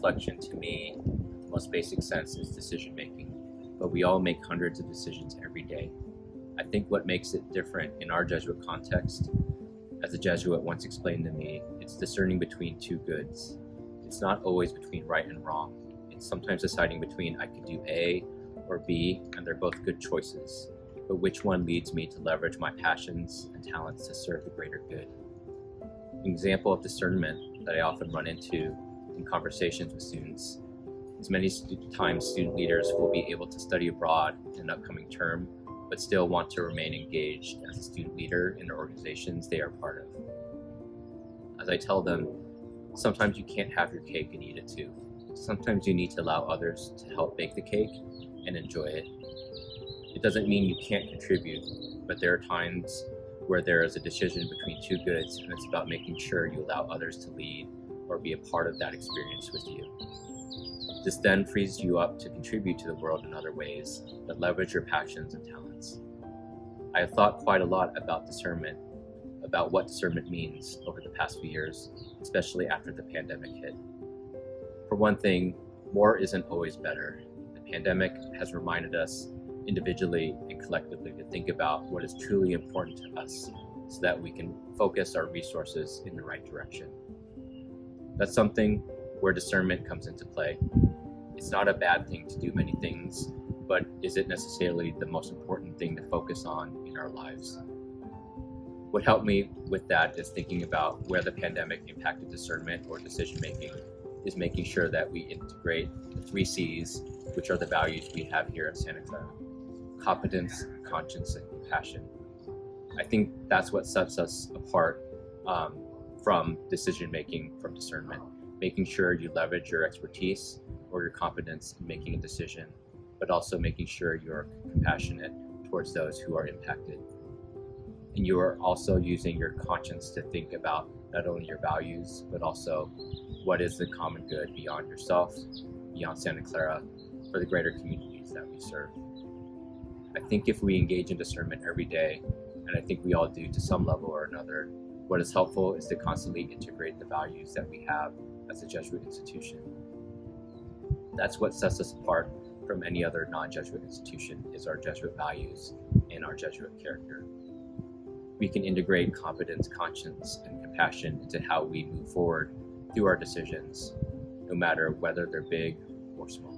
reflection, to me, the most basic sense is decision making, but we all make hundreds of decisions every day. I think what makes it different in our Jesuit context, as a Jesuit once explained to me, it's discerning between two goods. It's not always between right and wrong. It's sometimes deciding between I could do A or B, and they're both good choices, but which one leads me to leverage my passions and talents to serve the greater good? An example of discernment that I often run into in conversations with students is many times student leaders will be able to study abroad in an upcoming term, but still want to remain engaged as a student leader in the organizations they are part of. As I tell them, sometimes you can't have your cake and eat it too. Sometimes you need to allow others to help bake the cake and enjoy it. It doesn't mean you can't contribute, but there are times where there is a decision between two goods, and it's about making sure you allow others to lead or be a part of that experience with you. This then frees you up to contribute to the world in other ways that leverage your passions and talents. I have thought quite a lot about discernment, about what discernment means over the past few years, especially after the pandemic hit. For one thing, more isn't always better. The pandemic has reminded us individually and collectively to think about what is truly important to us so that we can focus our resources in the right direction. That's something where discernment comes into play. It's not a bad thing to do many things, but is it necessarily the most important thing to focus on in our lives? What helped me with that is thinking about where the pandemic impacted discernment or decision making is making sure that we integrate the 3 C's, which are the values we have here at Santa Clara: competence, conscience, and compassion. I think that's what sets us apart from decision making, from discernment. Making sure you leverage your expertise or your competence in making a decision, but also making sure you're compassionate towards those who are impacted. And you are also using your conscience to think about not only your values, but also what is the common good beyond yourself, beyond Santa Clara, for the greater communities that we serve. I think if we engage in discernment every day, and I think we all do to some level or another, what is helpful is to constantly integrate the values that we have as a Jesuit institution. That's what sets us apart from any other non-Jesuit institution, is our Jesuit values and our Jesuit character. We can integrate competence, conscience, and compassion into how we move forward through our decisions, no matter whether they're big or small.